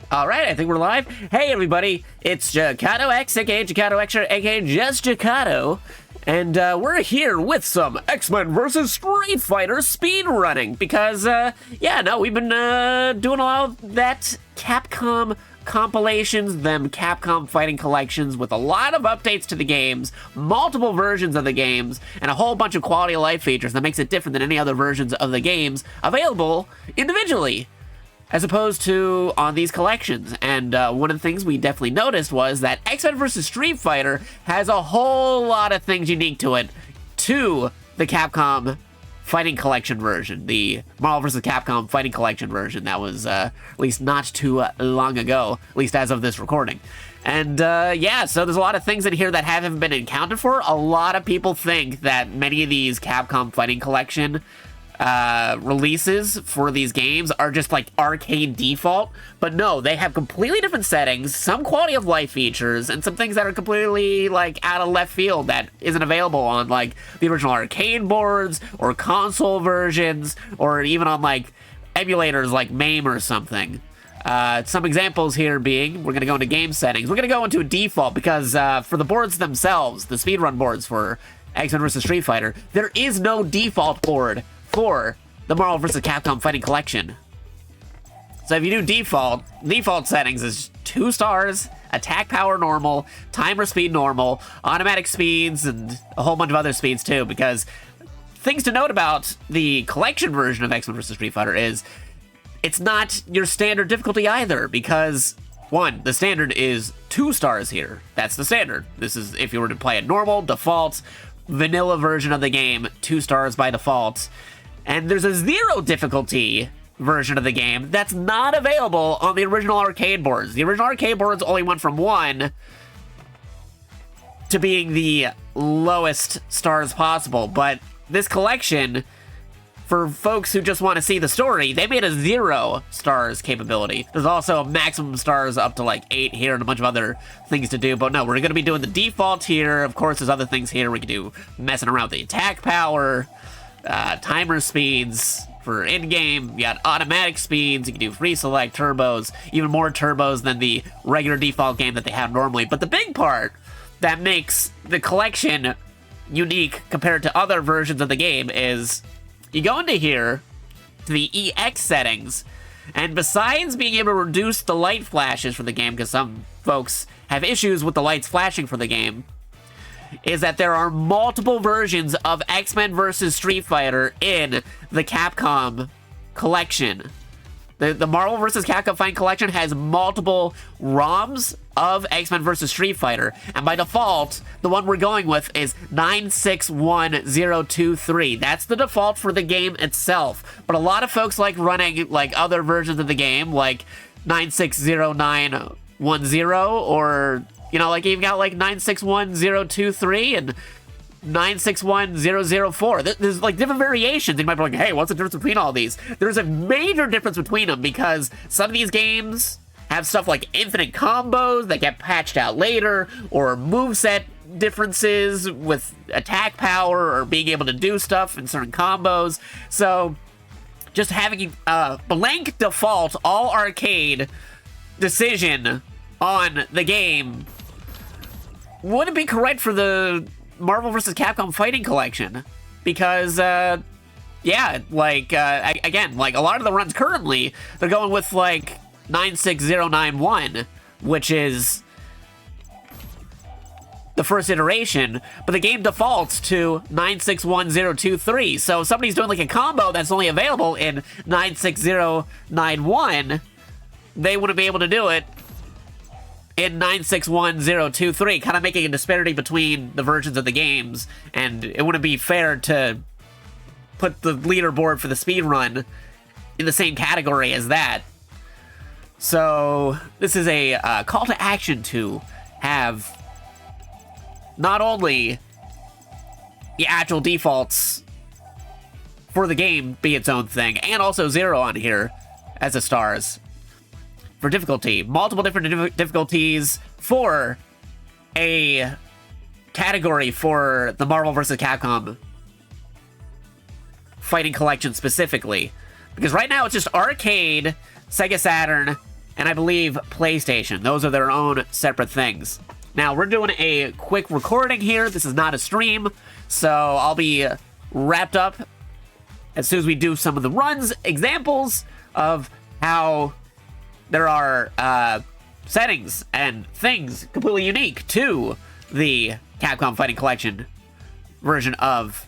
Alright, I think we're live. Hey everybody, it's JakatoX, aka JakatoX, aka just Jakato. And we're here with some XMen vs. Street Fighter speedrunning. Because, we've been doing all of that Capcom compilations, them Capcom fighting collections with a lot of updates to the games, multiple versions of the games, and a whole bunch of quality of life features that makes it different than any other versions of the games available individually, as opposed to on these collections. And one of the things we definitely noticed was that XMen vs. Street Fighter has a whole lot of things unique to it, to the Capcom Fighting Collection version, the Marvel vs. Capcom Fighting Collection version that was at least not too long ago, at least as of this recording. And so there's a lot of things in here that haven't been accounted for. A lot of people think that many of these Capcom Fighting Collection releases for these games are just like arcade default, but no, they have completely different settings, some quality of life features, and some things that are completely like out of left field that isn't available on like the original arcade boards or console versions, or even on like emulators like MAME or something. Some examples here being, we're going to go into game settings. We're going to go into a default because for the boards themselves, the speedrun boards for X-Men vs. Street Fighter, there is no default board for the Marvel vs. Capcom Fighting Collection. So if you do default settings is 2 stars, attack power normal, timer speed normal, automatic speeds, and a whole bunch of other speeds too, because things to note about the collection version of X-Men vs. Street Fighter is it's not your standard difficulty either, because 1, the standard is 2 stars here. That's the standard. This is if you were to play a normal, default, vanilla version of the game, 2 stars by default. And there's a 0 difficulty version of the game that's not available on the original arcade boards. The original arcade boards only went from 1 to being the lowest stars possible, but this collection, for folks who just want to see the story, they made a 0 stars capability. There's also maximum stars up to like 8 here and a bunch of other things to do, but no, we're going to be doing the default here. Of course, there's other things here we can do, messing around with the attack power, timer speeds for in-game. You got automatic speeds, you can do free select, turbos, even more turbos than the regular default game that they have normally. But the big part that makes the collection unique compared to other versions of the game is you go into here to the EX settings, and besides being able to reduce the light flashes for the game, because some folks have issues with the lights flashing for the game, is that there are multiple versions of X-Men vs. Street Fighter in the Capcom collection. The Marvel vs. Capcom Fighting Collection has multiple ROMs of X-Men vs. Street Fighter, and by default, the one we're going with is 961023. That's the default for the game itself, but a lot of folks like running like other versions of the game, like 960910, or you know, like you've got like 961023 and 961004. There's like different variations. You might be like, hey, what's the difference between all these? There's a major difference between them because some of these games have stuff like infinite combos that get patched out later, or moveset differences with attack power or being able to do stuff in certain combos. So just having a blank default all arcade decision on the game wouldn't be correct for the Marvel vs. Capcom Fighting Collection, because again, like a lot of the runs currently, they're going with like 96091, which is the first iteration, but the game defaults to 961023. So if somebody's doing like a combo that's only available in 96091, they wouldn't be able to do it in 961023, kind of making a disparity between the versions of the games, and it wouldn't be fair to put the leaderboard for the speedrun in the same category as that. So this is a call to action to have not only the actual defaults for the game be its own thing, and also 0 on here as a stars for difficulty. Multiple different difficulties for a category for the Marvel vs. Capcom Fighting Collection specifically. Because right now it's just arcade, Sega Saturn, and I believe PlayStation. Those are their own separate things. Now, we're doing a quick recording here. This is not a stream, so I'll be wrapped up as soon as we do some of the runs, examples of how there are settings and things completely unique to the Capcom Fighting Collection version of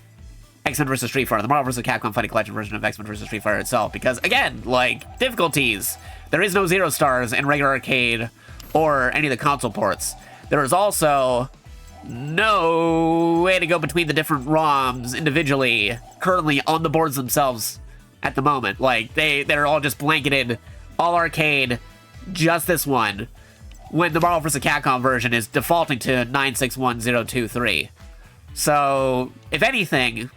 X-Men vs. Street Fighter, the Marvel vs. Capcom Fighting Collection version of X-Men vs. Street Fighter itself. Because, again, like, difficulties. There is no 0 stars in regular arcade or any of the console ports. There is also no way to go between the different ROMs individually currently on the boards themselves at the moment. Like, they're all just blanketed, all arcade, just this one, when the Marvel vs. Capcom version is defaulting to 961023. So, if anything,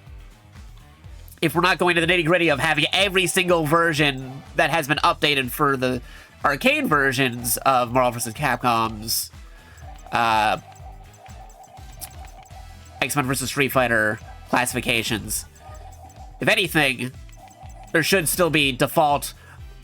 if we're not going to the nitty-gritty of having every single version that has been updated for the arcade versions of Marvel vs. Capcom's X-Men vs. Street Fighter classifications, if anything, there should still be default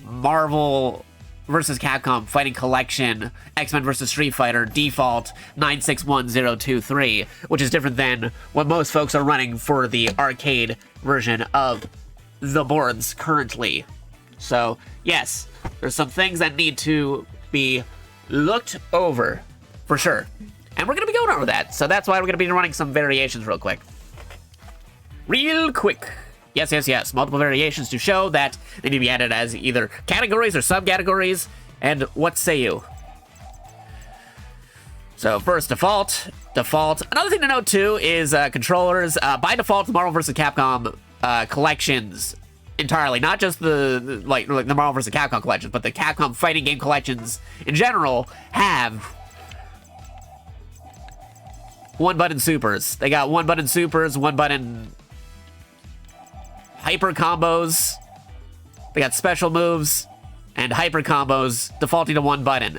Marvel vs. Capcom Fighting Collection X-Men vs. Street Fighter default 961023, which is different than what most folks are running for the arcade version of the boards currently. So, yes, there's some things that need to be looked over, for sure. And we're going to be going over that, so that's why we're going to be running some variations real quick. Real quick. Yes, yes, yes. Multiple variations to show that they need to be added as either categories or subcategories. And what say you? So first, default. Another thing to note too is controllers. By default, the Marvel vs. Capcom collections entirely, not just the Marvel vs. Capcom collections, but the Capcom fighting game collections in general have one-button supers. They got one-button supers, one-button hyper combos. They got special moves and hyper combos defaulting to one button.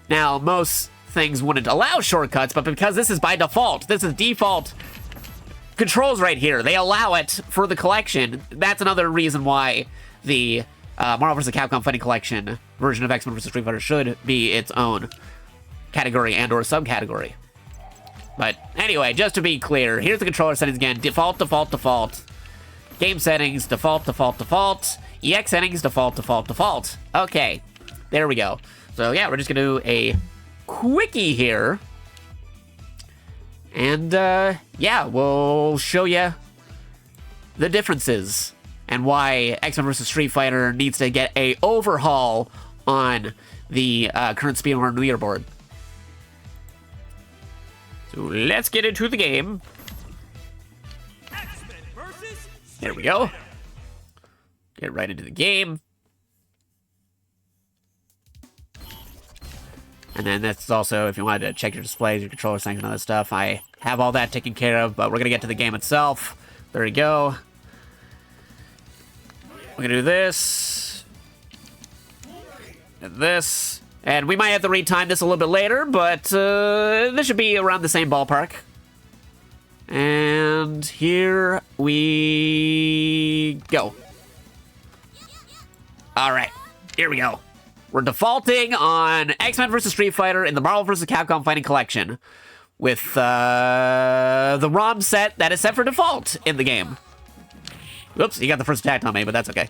Now, most things wouldn't allow shortcuts, but because this is by default, this is default controls right here, they allow it for the collection. That's another reason why the Marvel vs. Capcom Fighting Collection version of X-Men vs. Street Fighter should be its own category and or subcategory. But anyway, just to be clear, here's the controller settings again. Default. Game settings, default. EX settings, default. Okay, there we go. So yeah, we're just gonna do a quickie here. And yeah, we'll show you the differences and why X-Men vs. Street Fighter needs to get a overhaul on the current speedrun leaderboard. So let's get into the game. There we go. Get right into the game. And then that's also, if you wanted to check your displays, your controller settings, and other stuff, I have all that taken care of, but we're going to get to the game itself. There we go. We're going to do this. And this. And we might have to retime this a little bit later, but this should be around the same ballpark. And here we go. Alright, here we go. We're defaulting on X-Men vs. Street Fighter in the Marvel vs. Capcom Fighting Collection with the ROM set that is set for default in the game. Oops, you got the first attack on me, but that's okay.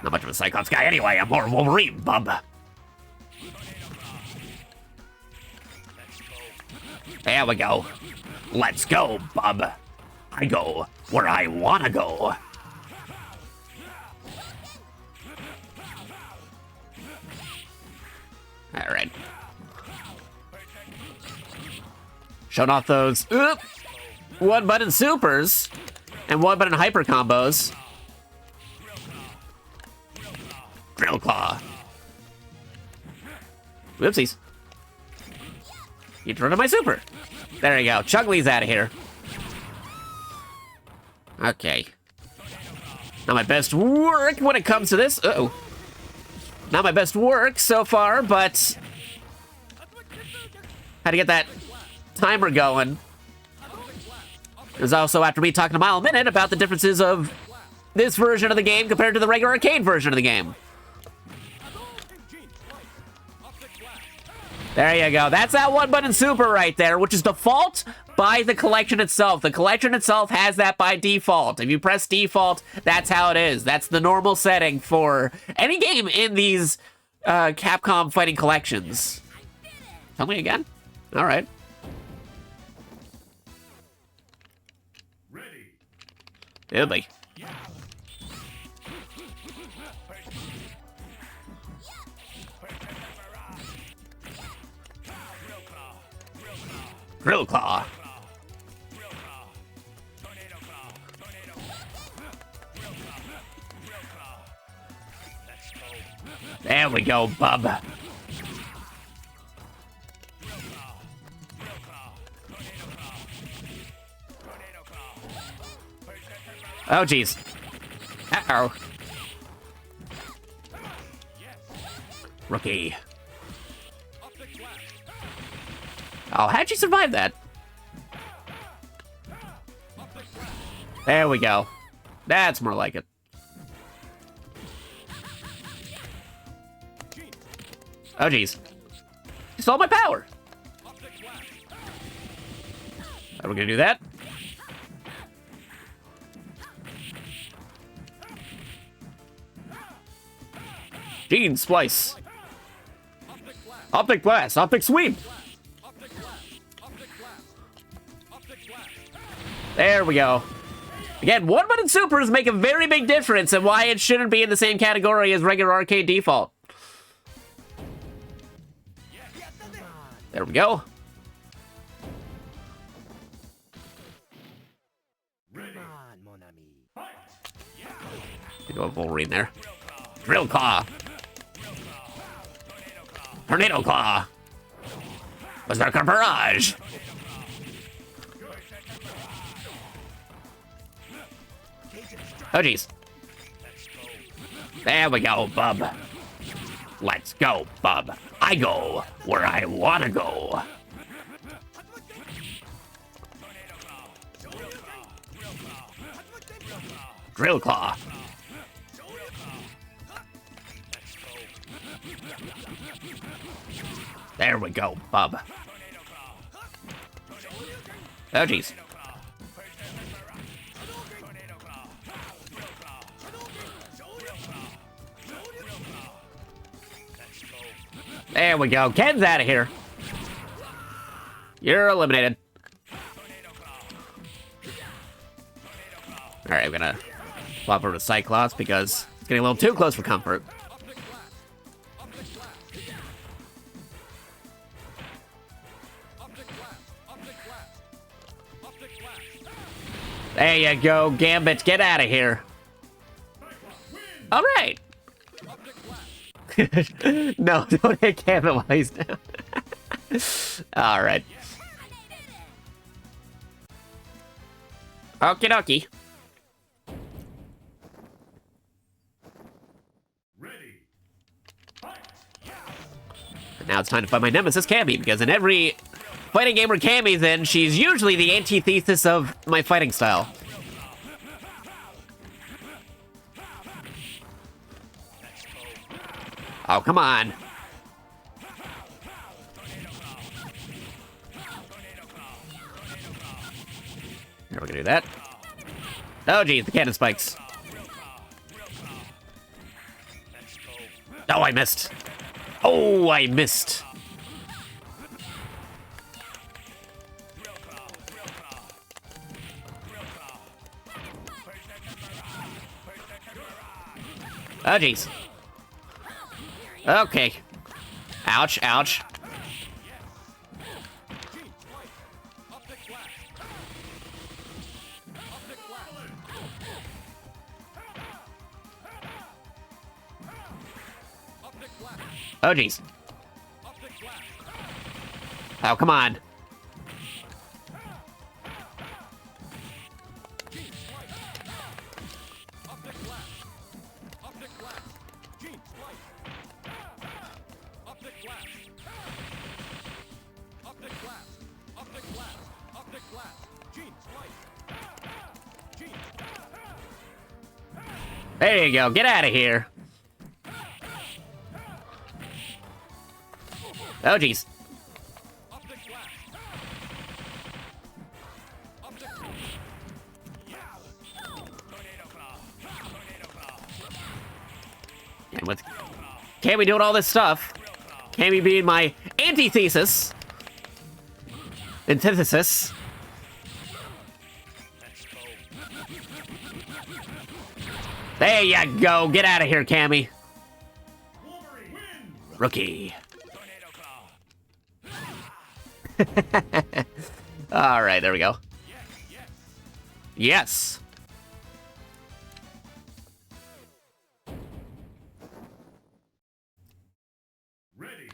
Not much of a Cyclops guy anyway, I'm more Wolverine, bub. There we go. Let's go, bub. I go where I wanna go. Alright. Showing off those one-button supers and one-button hyper combos. Drill Claw. Whoopsies. You turned on my super. There you go. Chugli's out of here. Okay. Not my best work when it comes to this. Uh-oh. Not my best work so far, but... How to get that timer going. There's also after me talking a mile a minute about the differences of this version of the game compared to the regular arcade version of the game. There you go. That's that one button super right there, which is default by the collection itself. The collection itself has that by default. If you press default, that's how it is. That's the normal setting for any game in these Capcom fighting collections. Tell me again? All right. Ready. Drill Claw. There we go, bub. Oh, jeez. Uh-oh. Rookie. Oh, how'd you survive that? There we go. That's more like it. Oh, jeez. You stole my power. Are we gonna do that? Gene Splice. Optic Blast. Optic Sweep. There we go. Again, one button supers make a very big difference in why it shouldn't be in the same category as regular arcade default. There we go. Go with Wolverine there. Drill Claw. Tornado Claw. Berserker Barrage. Oh, jeez. There we go, bub. Let's go, bub. I go where I want to go. Drill Claw. There we go, bub. Oh, jeez. There we go. Ken's out of here. You're eliminated. Alright, I'm gonna swap over to Cyclops because it's getting a little too close for comfort. There you go, Gambit. Get out of here. Alright. No, don't hit Gambit while he's down. Alright. Okie dokie. Now it's time to find my nemesis, Cammy, because in every fighting game where Cammy's in, she's usually the antithesis of my fighting style. Oh, come on. Here, we're gonna do that. Oh, geez, the cannon spikes. Oh, I missed. Oh, I missed. Oh, jeez. Okay. Ouch, ouch. Oh, jeez. Oh, come on. There you go. Get out of here. Oh, jeez. And with Cammy doing all this stuff, Cammy being my antithesis, antithesis. There you go. Get out of here, Cammy. Rookie. All right, there we go. Yes. Ready.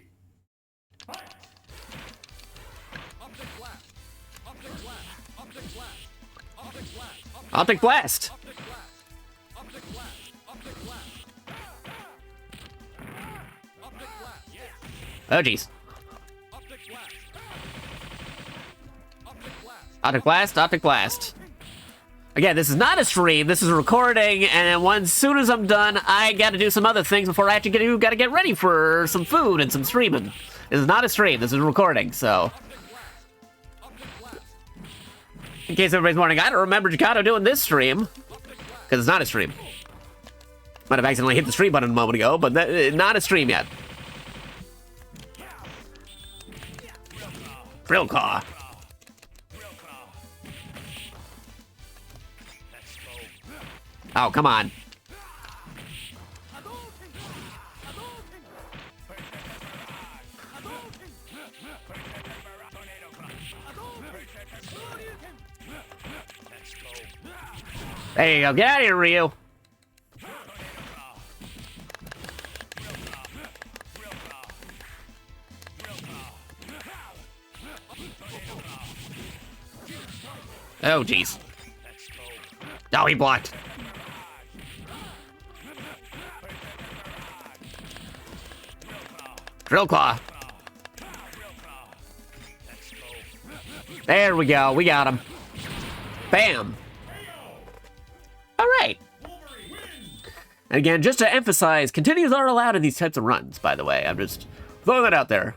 Fight. Optic blast. Optic blast. Optic blast. Optic blast. Optic blast. Optic blast. Optic blast. Optic blast. Optic blast. Yes. Oh, jeez. Optic blast. Optic blast. Optic blast, optic blast. Again, this is not a stream, this is a recording, and as soon as I'm done, I gotta do some other things before I actually gotta get ready for some food and some streaming. This is not a stream, this is a recording, so. In case everybody's wondering, I don't remember Jakato doing this stream, because it's not a stream. Might have accidentally hit the stream button a moment ago, but not a stream yet. Drill claw. Oh, come on. There you go. Get out of here, Ryu. Oh, jeez. Oh, he blocked. Drill claw. There we go. We got him. Bam. All right. And again, just to emphasize, continues are allowed in these types of runs, by the way. I'm just throwing that out there.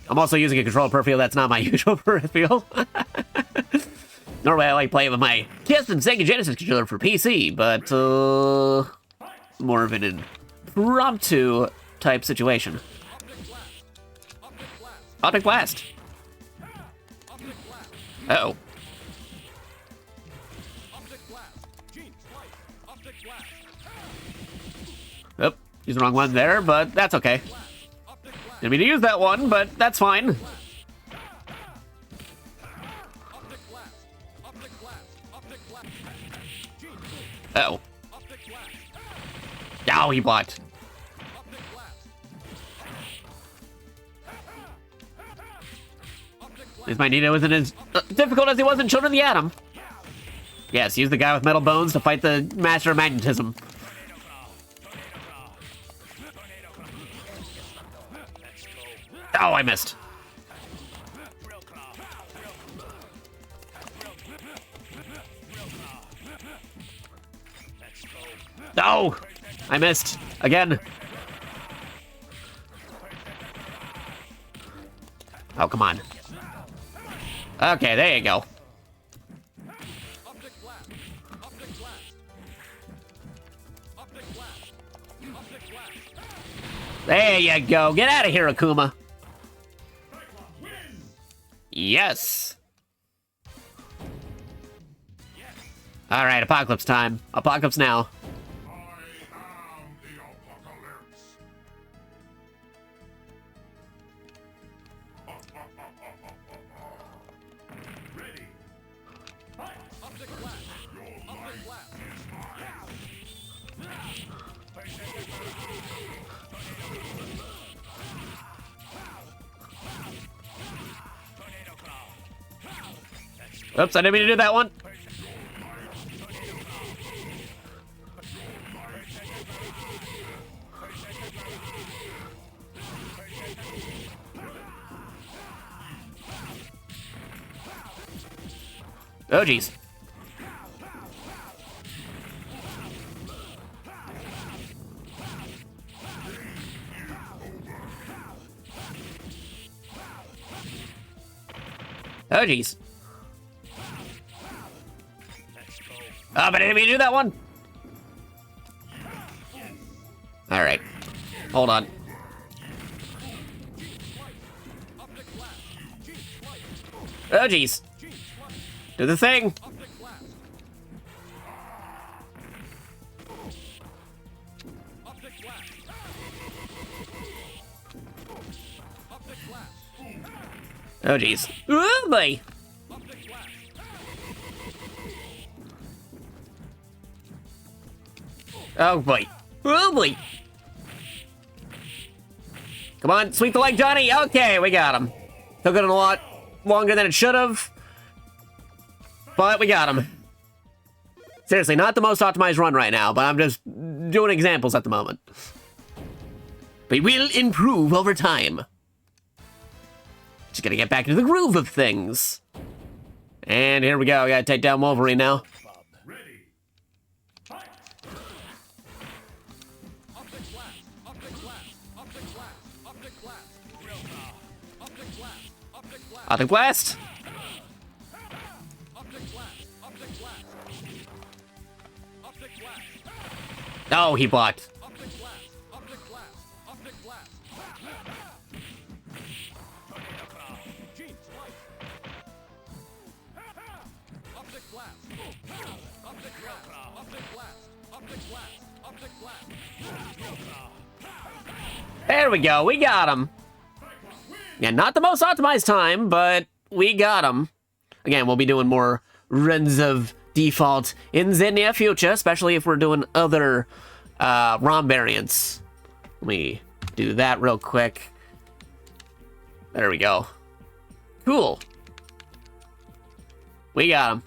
I'm also using a controller peripheral. That's not my usual peripheral. Normally, I like playing with my Kiss and Sega Genesis controller for PC, but more of an impromptu type situation. Optic blast. Uh-oh. Oh, used the wrong one there, but that's okay. Didn't mean to use that one, but that's fine. Uh-oh. Oh, he blocked. At least Magneto wasn't as difficult as he was in Children of the Atom. Yes, use the guy with metal bones to fight the Master of Magnetism. Oh, I missed. No! I missed. Again. Oh, come on. Okay, there you go. There you go. Get out of here, Akuma. Yes. All right, Apocalypse time. Apocalypse now. Oops, I didn't mean to do that one. Oh, jeez. Oh, jeez. Oh, but I didn't mean to do that one. All right. Hold on. Oh, jeez. Do the thing. Oh, jeez. Oh, boy. Oh, boy. Oh, boy. Come on, sweep the leg, Johnny. Okay, we got him. Took it a lot longer than it should have, but we got him. Seriously, not the most optimized run right now, but I'm just doing examples at the moment. We will improve over time. Just gotta get back into the groove of things. And here we go. We gotta take down Wolverine now. Optic Blast. Oh, he blocked. There we go, we got him. Yeah, not the most optimized time, but we got him. Again, we'll be doing more runs of default in the near future, especially if we're doing other ROM variants. Let me do that real quick. There we go. Cool. We got him.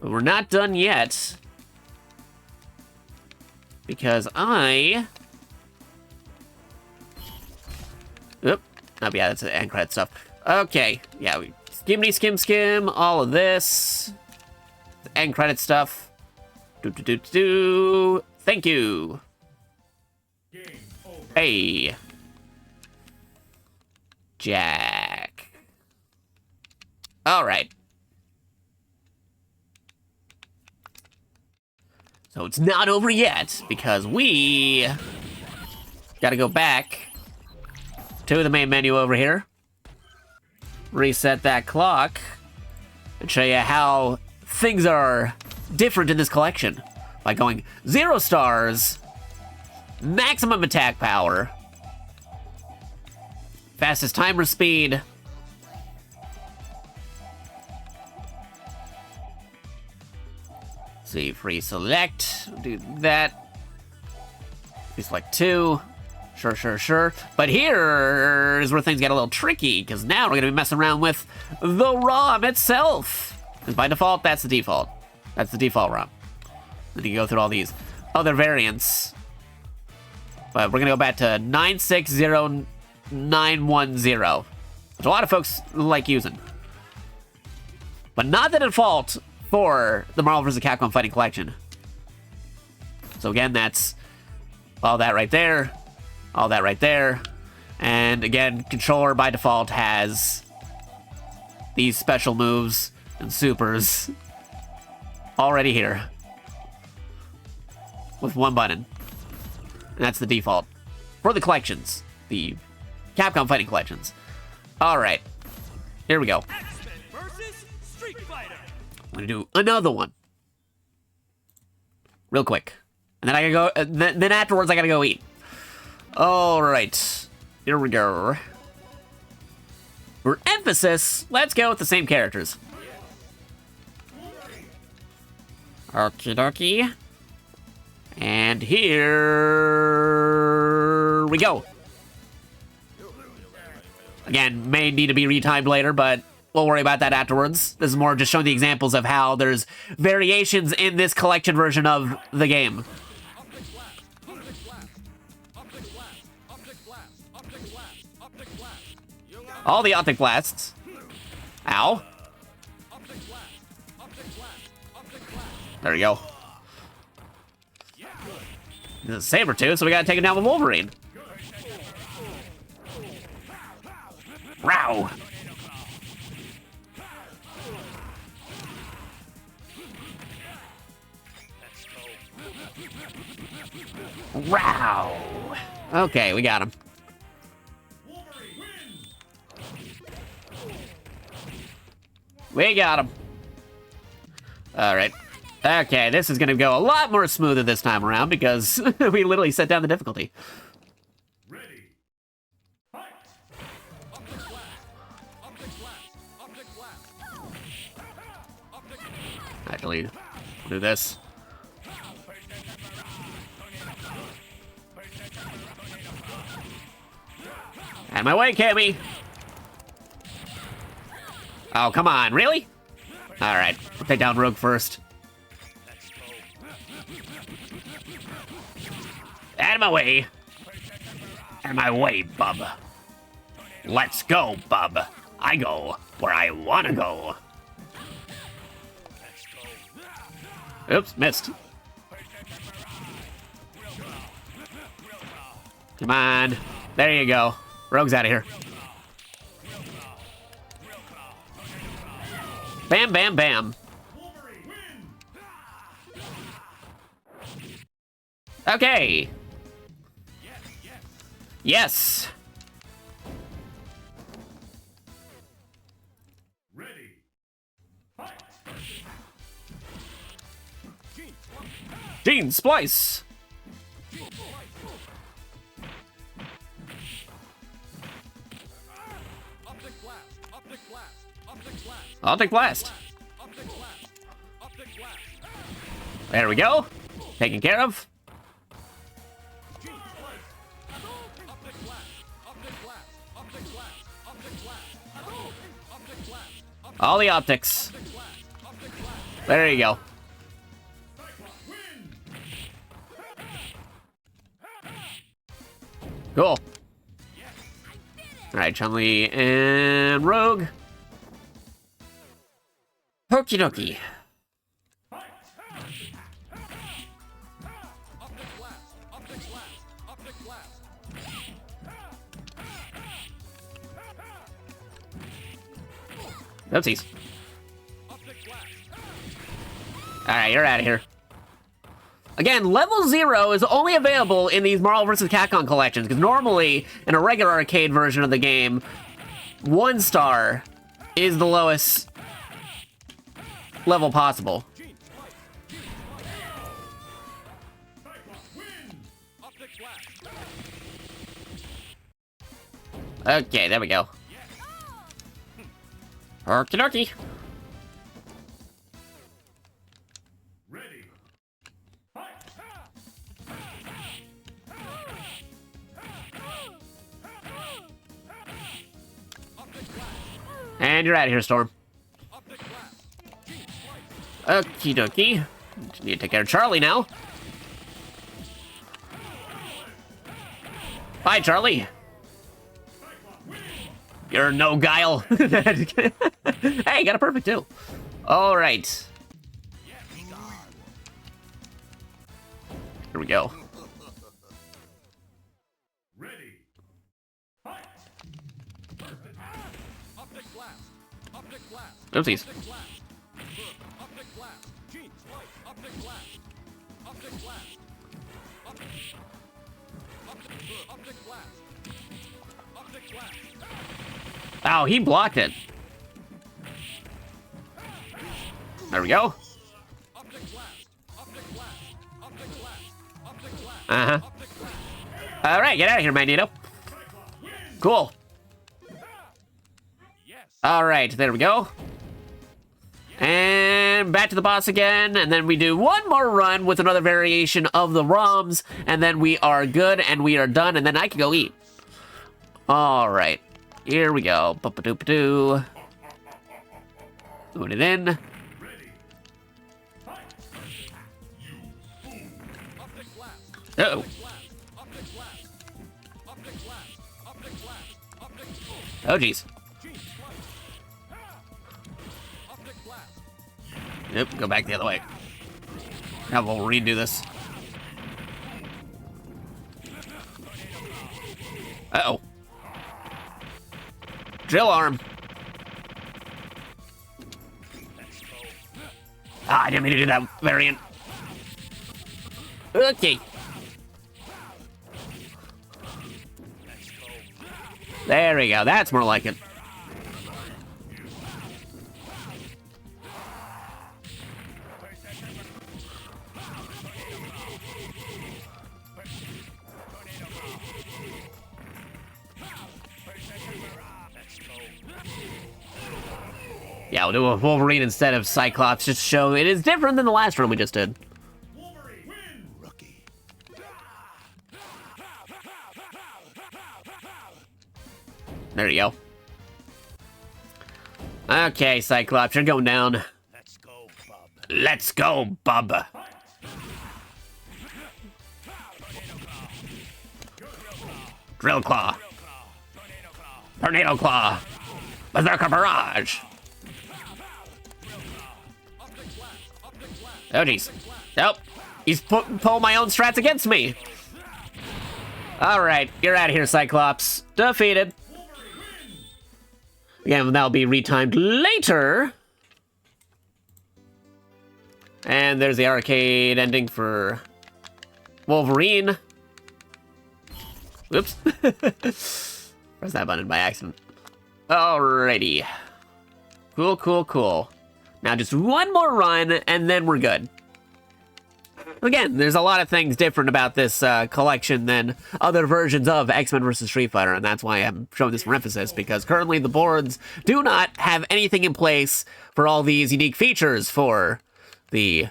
But we're not done yet. Because Oop. Oh, yeah, that's the end credit stuff. Okay. Yeah, we skim, all of this. The end credit stuff. Thank you. Hey. Jack. All right. So it's not over yet, because we gotta go back to the main menu over here, reset that clock, and show you how things are different in this collection by going 0 stars, maximum attack power, fastest timer speed, see, free select, do that, free select 2, sure. But here is where things get a little tricky, because now we're going to be messing around with the ROM itself. Because by default, that's the default. That's the default ROM. Then you go through all these other variants. But we're going to go back to 960910, which a lot of folks like using. But not the default for the Marvel vs. Capcom Fighting Collection. So again, that's all that right there. All that right there. And again, controller by default has these special moves and supers already here with one button. And that's the default for the collections, the Capcom Fighting Collections. All right, here we go. XMen versus Street Fighter. I'm gonna do another one real quick, and then I gotta go. Then afterwards, I gotta go eat. All right, here we go. For emphasis, let's go with the same characters. Okie dokie. And here we go. Again, may need to be retimed later, but we'll worry about that afterwards. This is more just showing the examples of how there's variations in this collection version of the game. All the optic blasts. Ow. There we go. This is Sabretooth, so we gotta take it down with Wolverine. Row! Row! Okay, we got him. We got him. Alright. Okay, this is gonna go a lot more smoother this time around because we literally set down the difficulty. Ready. Fight. Optic blast. Optic blast. Optic blast. Optic blast. Actually, do this. Out of my way, Cammy! Oh, come on, really? Alright, we'll take down Rogue first. Out of my way. Out of my way, bub. Let's go, bub. I go where I wanna go. Oops, missed. Come on. There you go. Rogue's out of here. Bam, bam, bam. Okay. Yes. Ready. Fight. Gene Splice. Optic blast. Optic blast. Optic blast. Optic Blast. Optic blast. Optic blast. There we go. Taken care of. Optic blast. Optic blast. Optic blast. Optic blast. Optic blast. All the optics. Optic blast. There you go. Cyclops win. Cool. Alright, Chun-Li and Rogue. Okie dokie. Optic blast. Optic blast. Optic blast. Oopsies. Optic blast. Alright, you're out of here. Again, level 0 is only available in these Marvel vs. Capcom collections, because normally, in a regular arcade version of the game, 1 star is the lowest level possible. Cyclops win. Optic blast. Okay, there we go. Okie dokie. Ready. Fight. Optic blast. And you're out of here, Storm. Optic blast. Okie dokie. Need to take care of Charlie now. Bye, Charlie. You're no guile. Hey, got a perfect too. All right. Here we go. Ready. Fight. Optic blast. Optic blast. Oopsies. Optic blast. Optic blast. Gene splice. Optic blast. Optic blast. Optic blast. Optic blast. Oh, he blocked it. There we go. Optic blast. Optic blast. Optic blast. Optic blast. Uh-huh. Optic blast. All right, get out of here, Magneto. Cool. Yes. All right, there we go. And back to the boss again, and then we do one more run with another variation of the ROMs, and then we are good, and we are done, and then I can go eat. All right, here we go. Ba-ba-doo-ba-doo. Put it in. Ready. Fight. Optic blast. Uh-oh. Optic blast. Optic blast. Optic blast. Optic blast. Oh, jeez. Gene splice. Optic blast. Nope, go back the other way. Have Wolverine do this. Uh-oh. Drill arm. Ah, I didn't mean to do that variant. Okay. There we go. That's more like it. Yeah, we'll do a Wolverine instead of Cyclops just to show it is different than the last run we just did. Wolverine win. Rookie. There you go. Okay, Cyclops, you're going down. Let's go, bub. Let's go, bub. Drill Claw. Tornado Claw. Berserker Barrage. Oh, jeez. Nope. He's pulling my own strats against me. Alright, you're out of here, Cyclops. Defeated. Again, that'll be retimed later. And there's the arcade ending for Wolverine. Oops. Press that button by accident. Alrighty. Cool, cool, cool. Now just one more run, and then we're good. Again, there's a lot of things different about this collection than other versions of X-Men vs. Street Fighter, and that's why I'm showing this for emphasis, because currently the boards do not have anything in place for all these unique features for the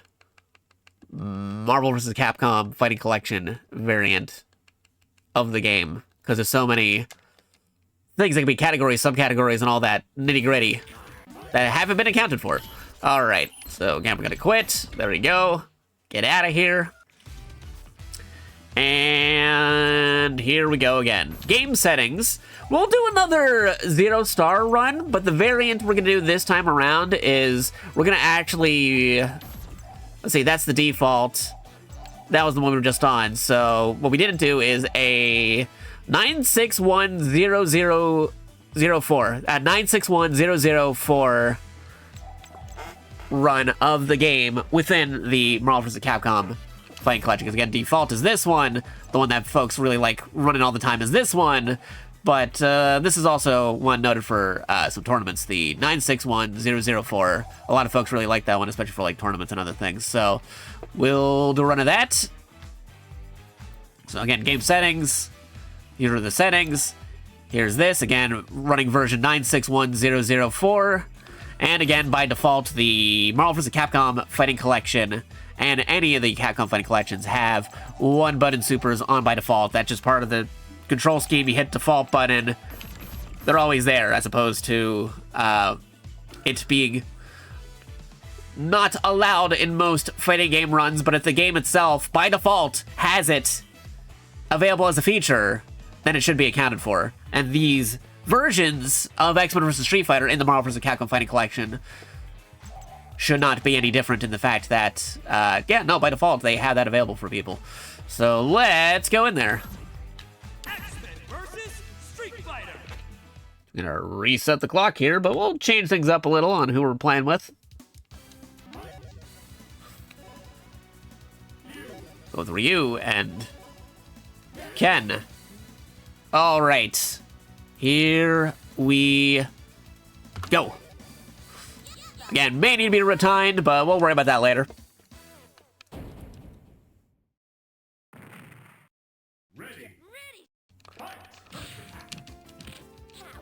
Marvel vs. Capcom Fighting Collection variant of the game, because there's so many things that can be categories, subcategories, and all that nitty-gritty that haven't been accounted for. Alright, so again, we're gonna quit. There we go. Get out of here. And here we go again. Game settings. We'll do another 0-star run, but the variant we're gonna do this time around is we're gonna actually... Let's see, that's the default. That was the one we were just on. So what we didn't do is a 9610004. 961004 run of the game within the Marvel vs. Capcom Fighting Collection. Because again, default is this one. The one that folks really like running all the time is this one. But this is also one noted for some tournaments, the 961004. A lot of folks really like that one, especially for like tournaments and other things. So we'll do a run of that. So again, game settings. Here are the settings. Here's this, again, running version 961004. And again, by default, the Marvel vs. Capcom Fighting Collection and any of the Capcom Fighting Collections have one-button supers on by default. That's just part of the control scheme. You hit default button, they're always there, as opposed to it being not allowed in most fighting game runs, but if the game itself, by default, has it available as a feature, then it should be accounted for. And these versions of X-Men vs. Street Fighter in the Marvel vs. Capcom Fighting Collection should not be any different in the fact that, yeah, no, by default, they have that available for people. So let's go in there. X-Men vs. Street Fighter. I'm gonna reset the clock here, but we'll change things up a little on who we're playing with. Go with Ryu and Ken. All right. Here we go. Again, may need to be retimed, but we'll worry about that later. Ready.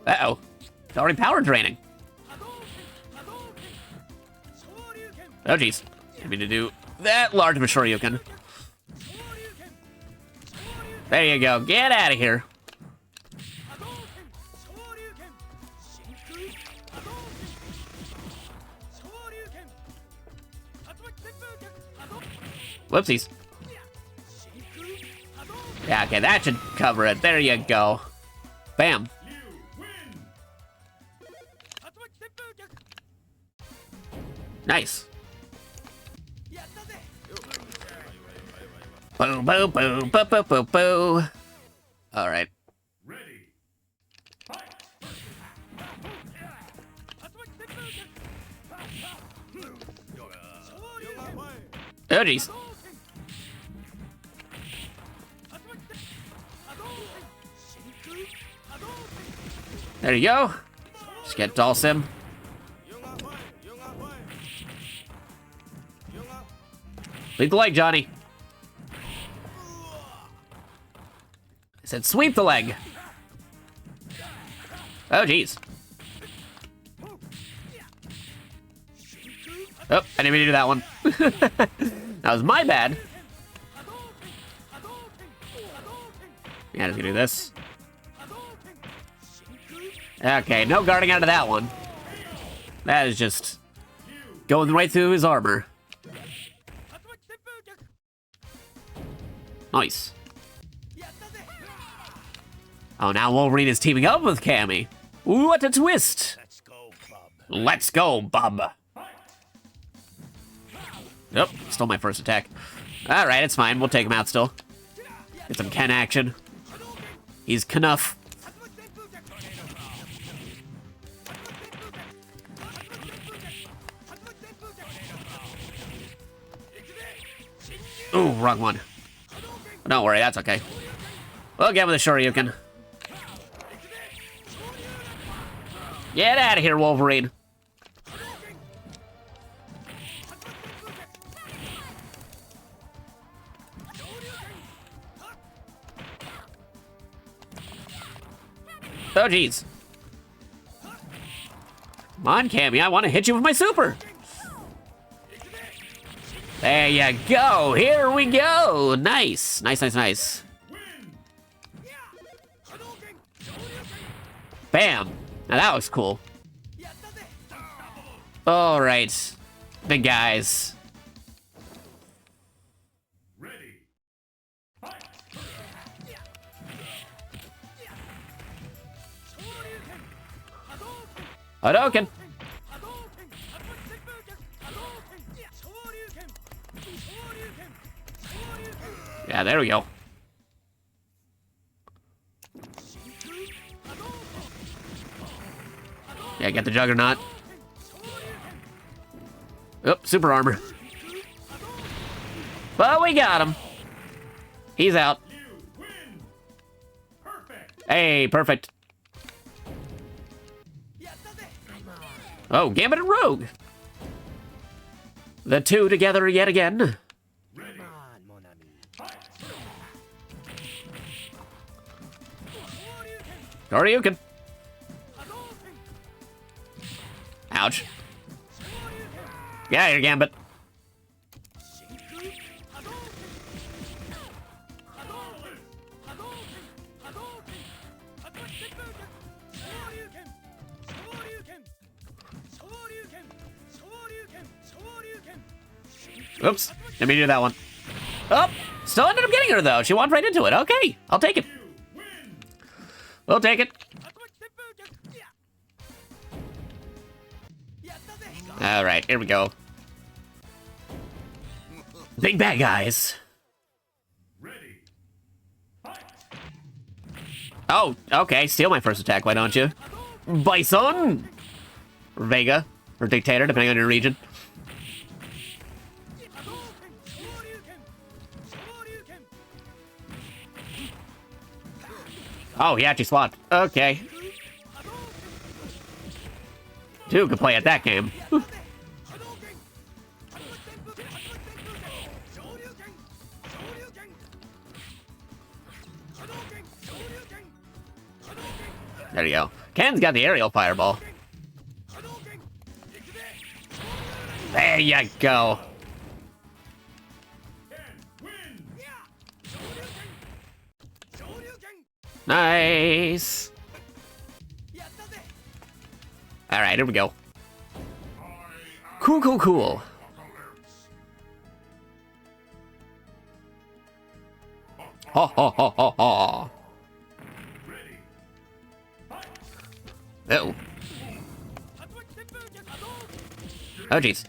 Uh-oh. It's already power draining. Oh, jeez. I mean to do that large of a Shoryuken. There you go. Get out of here. Whoopsies. Yeah, okay, that should cover it. There you go. Bam. Nice. Boo, boo, boo, boo, boo, boo, boo. All right. Ready. Oh, jeez. There you go. Just get Dulcim. Lead the leg, Johnny. I said sweep the leg. Oh, jeez. Oh, I didn't mean to do that one. That was my bad. Yeah, just gonna do this. Okay, no guarding out of that one. That is just going right through his armor. Nice. Oh, now Wolverine is teaming up with Cammy. What a twist! Let's go, bub. Let's go, bub. Nope, stole my first attack. Alright, it's fine. We'll take him out still. Get some Ken action. He's Knuff. Ooh, wrong one. But don't worry, that's okay. We'll get with a Shoryuken. Get out of here, Wolverine. Oh, jeez. Come on, Cammy, I want to hit you with my super. There you go. Here we go. Nice. Nice, nice, nice. Bam. Now that was cool. All right. Big guys. Ready. Hadouken. Yeah, there we go. Yeah, get the Juggernaut. Oop, super armor. But we got him. He's out. You win. Perfect. Hey, perfect. Oh, Gambit and Rogue. The two together yet again. Ready. Shoryuken. Ouch. Get out of here, Gambit. Oops, didn't mean to do that one. Oh, still ended up getting her though. She walked right into it. Okay, I'll take it. We'll take it. All right, here we go. Big bad guys. Ready. Oh, okay. Steal my first attack, why don't you? Bison! Or Vega. Or Dictator, depending on your region. Oh, he actually swapped. Okay. Two could play at that game. There you go. Ken's got the aerial fireball. There you go. Nice. All right, here we go. Cool, cool, cool. Ha ha ha ha ha. Uh-oh. Oh, jeez.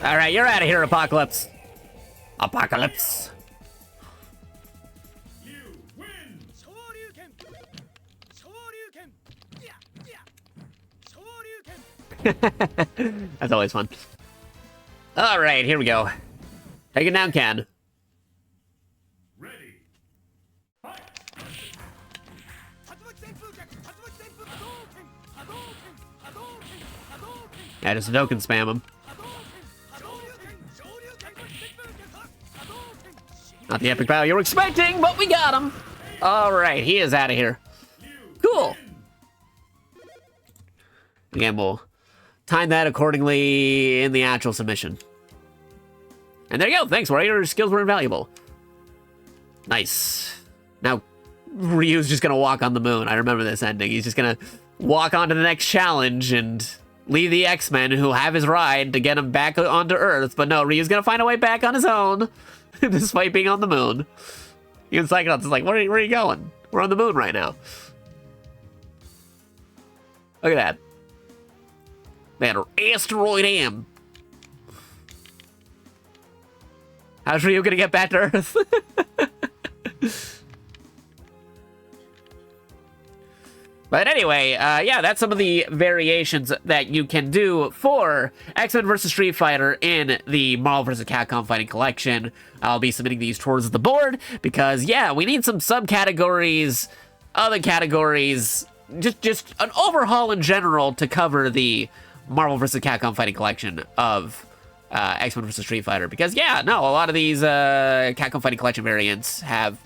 All right, you're out of here, Apocalypse. Apocalypse. You win. Shoryuken. Shoryuken. Yeah. Shoryuken. That's always fun. All right, here we go. Take it down, Ken. Ready. Fight. Yeah, just Hadouken spam him. Not the epic battle you were expecting, but we got him. All right, he is out of here. Cool. Again, we'll time that accordingly in the actual submission. And there you go. Thanks, Warrior. Your skills were invaluable. Nice. Now, Ryu's just going to walk on the moon. I remember this ending. He's just going to walk on to the next challenge and leave the X-Men who have his ride to get him back onto Earth. But no, Ryu's going to find a way back on his own, despite being on the moon. Even Cyclops is like, where are you going? We're on the moon right now. Look at that. That asteroid M. How's Ryu gonna get back to Earth? But anyway, yeah, that's some of the variations that you can do for X-Men vs. Street Fighter in the Marvel vs. Capcom Fighting Collection. I'll be submitting these towards the board because, yeah, we need some subcategories, other categories, just an overhaul in general to cover the Marvel vs. Capcom Fighting Collection of X-Men vs. Street Fighter. Because, yeah, no, a lot of these Capcom Fighting Collection variants have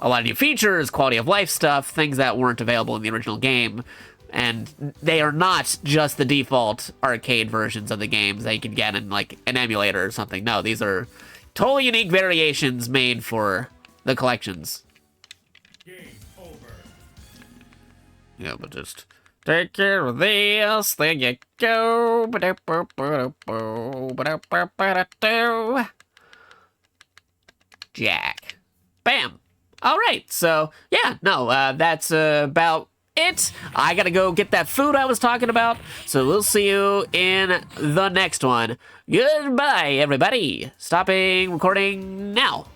a lot of new features, quality of life stuff, things that weren't available in the original game. And they are not just the default arcade versions of the games that you can get in, like, an emulator or something. No, these are totally unique variations made for the collections. Game over. Yeah, but just take care of this, there you go. Jack. Bam. All right, so, yeah, no, that's about it. I gotta go get that food I was talking about, so we'll see you in the next one. Goodbye, everybody. Stopping recording now.